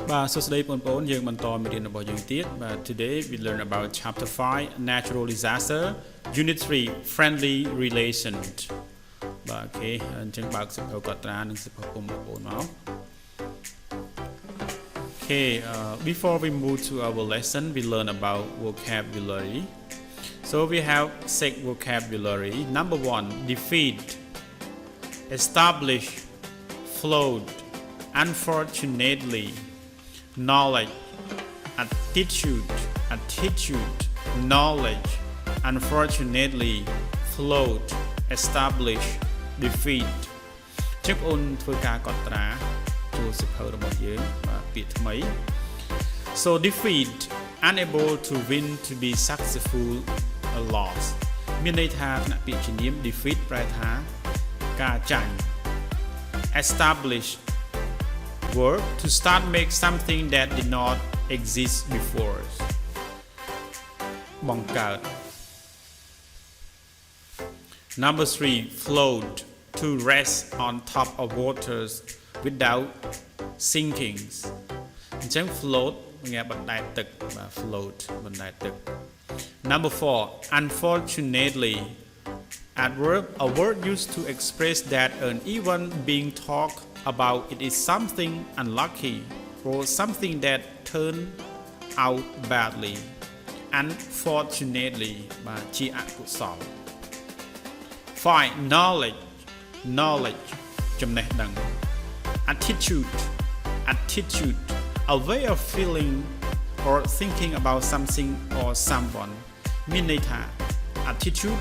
So today today we learn about chapter 5 natural disaster unit 3 friendly relations. Okay, before we move to our lesson, we learn about vocabulary. So we have 6 vocabulary. Number 1, defeat, establish, float, unfortunately, knowledge, attitude, knowledge, unfortunately, float, establish, defeat. ជិបអូនធ្វើការកត់ត្រាចូលសិភៅរបស់យើងពាក្យថ្មី So defeat, unable to win, to be successful, a loss. មានន័យថាថ្នាក់ពាក្យជំនាញ defeat ប្រែថាការចាញ់ establish, work to start make something that did not exist before. បង្កើត Number 3, float, to rest on top of waters without sinking. អញ្ចឹង float nghe បណ្ដែតទឹក float បណ្ដែតទឹក Number 4, unfortunately, adverb, a word used to express that an event being talked about it is something unlucky or something that turned out badly. Unfortunately, ជាអកុសល 5. Knowledge ចំណេះដឹង Attitude, a way of feeling or thinking about something or someone. មានន័យថា attitude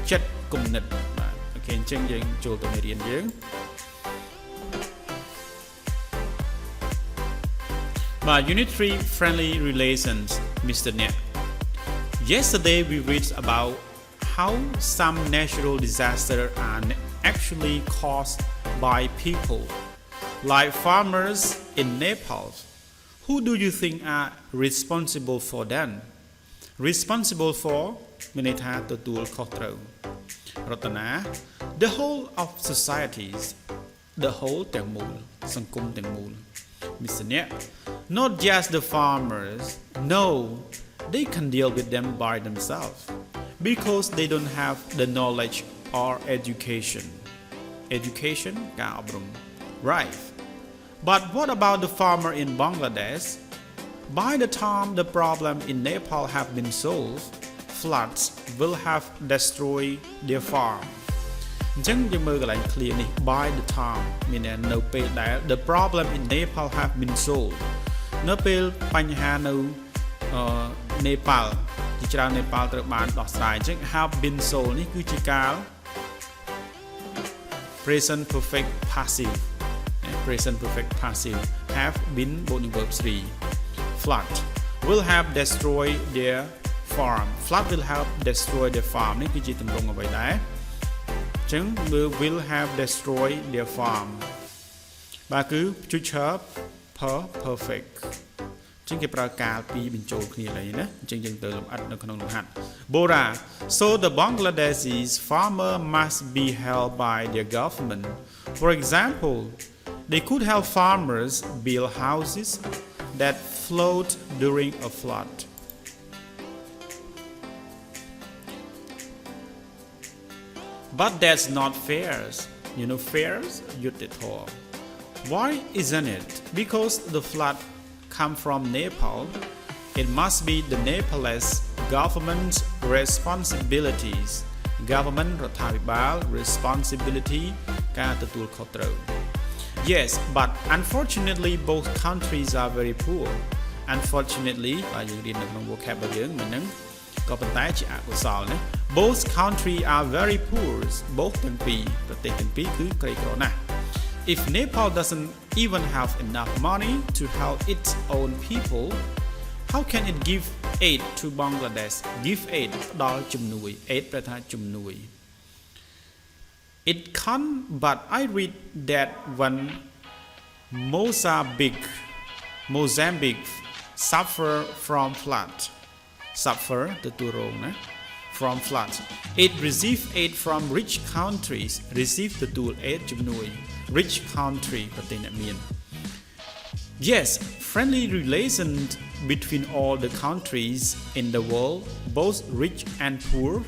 ចិត្តគំនិត អូខេអញ្ចឹងយើងចូលទៅមេរៀនយើង Unit 3 friendly relations, Mr. Net. Yesterday we read about how some natural disasters are actually caused by people, like farmers in Nepal. Who do you think are responsible for them? Responsible for មានន័យថាទទួលខុសត្រូវ រតនា The whole of societies, the whole ទាំងមូល សង្គមទាំងមូល Mr. Net. Not just the farmers. No, they can deal with them by themselves because they don't have the knowledge or education. Education ការអប់រំ Right. But what about the farmer in Bangladesh? By the time the problem in Nepal have been solved, floods will have destroyed their farm. អញ្ចឹងយើងមើលកន្លែង clear នេះ by the time មាននៅពេលដែល the problem in Nepal have been solved នៅពេលបញ្ហានៅNepal ជាច្រើន Nepal ត្រូវបានដោះស្រាយអញ្ចឹង have been solved នេះគឺជាកាល present perfect passive present perfect passive have been បូកនឹង verb 3 flood will have destroyed their farm flood will have destroyed their farm នេះគឺជាទម្រង់អ្វីដែរអញ្ចឹង will have destroyed their farm បាទគឺ future perfect អញ្ចឹងគេប្រើកាលពីរបញ្ចូលគ្នានេះណាអញ្ចឹងយើងទៅលម្អិតនៅក្នុងលំហាត់ Bora so the Bangladeshis farmer must be held by their government. For example, they could help farmers build houses that float during a flood. But that's not fair. You know fair? យុត្តិធម៌ Why isn't it? Because the flood come from Nepal. It must be the Nepalese government's responsibilities. Government រដ្ឋាភិបាល responsibility ការទទួលខុសត្រូវ Yes, but unfortunately both countries are very poor. Unfortunately បាទយើងរៀននៅក្នុង vocabulary យើងមិនហ្នឹងក៏ប៉ុន្តែជាអកុសលណា Both countries are very poor. Both ទាំងពីរប្រទេសទាំងពីរគឺក្រីក្រណាស់ If Nepal doesn't even have enough money to help its own people, how can it give aid to Bangladesh? Give aid ផ្ដល់ជំនួយ aid ប្រែថាជំនួយ It can't, but I read that when Mozambique suffer from flood, suffer ទទួលរងណា from floods. It received aid from rich countries. Receive ទទួល aid ជំនួយ rich country ប្រទេសអ្នកមាន Yes, Friendly relations between all the countries in the world, both rich and poor,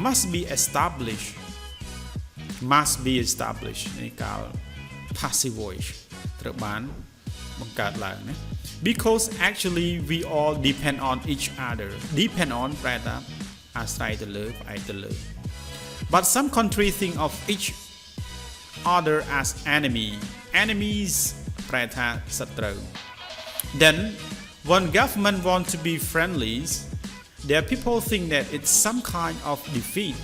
must be established នៃកាល passive voice ត្រូវបានបង្កើតឡើងណា because actually we all depend on each other depend on ប្រែថាអាស្រ័យទៅលើផ្អែកទៅលើ but some countries think of each other as enemies ប្រែថាសត្រូវ then when government want to be friendly there people think that it's some kind of defeat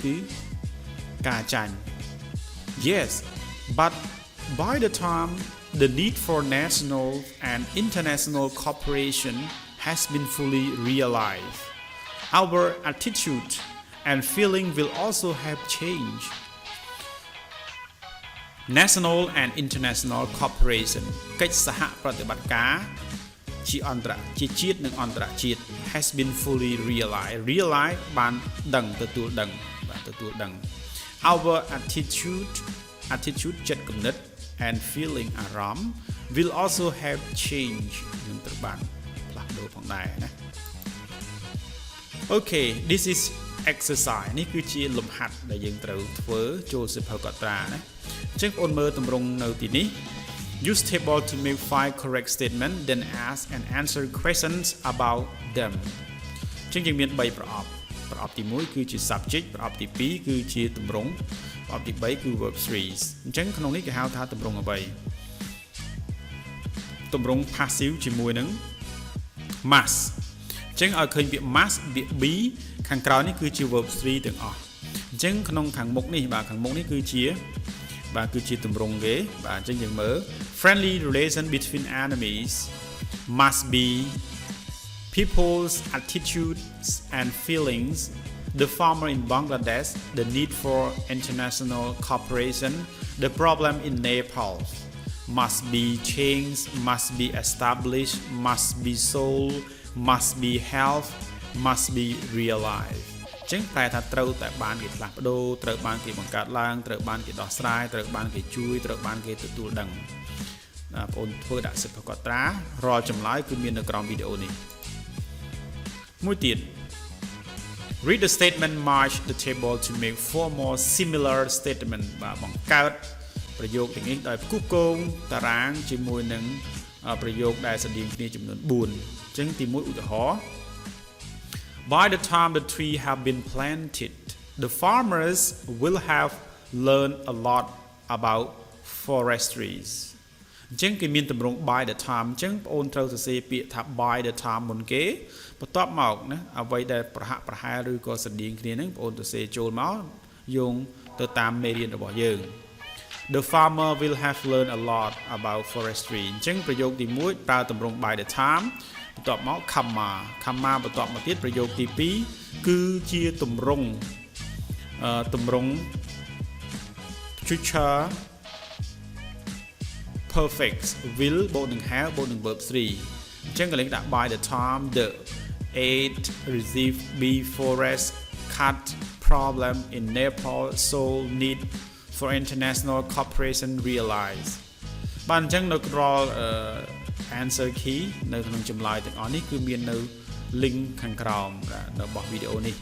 គឺការចាញ់ yes but by the time the need for national and international cooperation has been fully realized our attitude and feeling will also have changed national and international cooperation កិច្ចសហប្រតិបត្តិការជាជាតិនិងអន្តរជាតិ has been fully realized បានដឹងទទួលដឹង our attitude ចិត្តគំនិត and feeling អារម្មណ៍ will also have change នឹងត្រូវបានផ្លាស់ប្ដូរផងដែរណា Okay this is exercise នេះគឺជាលំហាត់ដែលយើងត្រូវធ្វើចូលសិភៅកត់ត្រាណាអញ្ចឹងបងប្អូនមើលទម្រង់នៅទីនេះ use table to make 5 correct statement then ask and answer questions about them អញ្ចឹងយើងមាន3ប្រអប់ទី1គឺជា subject ប្រអប់ទី2គឺជាទម្រង់ប្រអប់ទី3គឺ verb series អញ្ចឹងក្នុងនេះគេហៅថាទម្រង់អ្វីទម្រង់ passive ជាមួយនឹង must អញ្ចឹងឲ្យឃើញពាក្យ must ពាក្យ be ខាងក្រោយនេះគឺជា verb series ទាំងអស់អញ្ចឹងក្នុងខាងមុខនេះគឺជាទម្រង់គេបាទអញ្ចឹងយើងមើល friendly relation between enemies must be people's attitudes and feelings the farmer in Bangladesh the need for international cooperation the problem in Nepal must be changed must be established must be solved must be helped must be realized ចឹងតែថាត្រូវតែបានគេផ្លាស់ប្ដូរត្រូវបានគេបង្កើតឡើងត្រូវបានគេដោះស្រាយត្រូវបានគេជួយត្រូវបានគេទទួលដឹងបងប្អូនធ្វើដាក់សិភៅកត់ត្រារាល់ចម្លើយគឺមាននៅក្រោមវីដេអូនេះមួយទៀត read the statement match the table to make 4 more similar statement បាទបង្កើតប្រយោគទាំងនេះដោយផ្គូផ្គងតារាងជាមួយនឹងប្រយោគដែលស្រដៀងគ្នាចំនួន4អញ្ចឹងទី1ឧទាហរណ៍ By the time the tree have been planted, the farmers will have learned a lot about forestry. អញ្ចឹងគេមានទម្រង់ by the time អញ្ចឹងបងអូនត្រូវសរសេរពាក្យថា by the time មុនគេបន្ទាប់មកណាអ្វីដែលប្រហាក់ប្រហែលឬក៏ស្រដៀងគ្នាហ្នឹងបងអូនសរសេរចូលមកយោងទៅតាមមេរៀនរបស់យើង The farmer will have learned a lot about forestry អញ្ចឹងប្រយោគទី1ប្រើទម្រង់ by the time បន្ទាប់មក comma បន្ទាប់មកទៀតប្រយោគទី2គឺជាទម្រង់future perfect will បូកនឹង have បូកនឹង verb 3អញ្ចឹងកន្លែងដាក់ by the time the aid receive be forest cut problem in Nepal so need for international cooperation realize បាទអញ្ចឹងនៅរាល់answer key នៅក្នុងចម្លើយទាំងអស់នេះគឺមាននៅ link ខាងក្រោមរបស់វីដេអូនេះ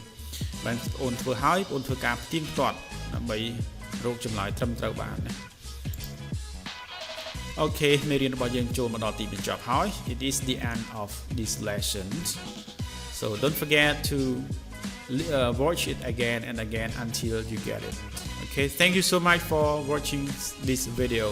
បាទបងប្អូនធ្វើហើយបងប្អូនធ្វើការផ្ទៀងផ្ទាត់ដើម្បីរកចម្លើយត្រឹមត្រូវបានណាអូខេមេរៀនរបស់យើងចូលមកដល់ទីបញ្ចប់ហើយ It is the end of this lesson so don't forget to watch it again and again until you get it okay thank you so much for watching this video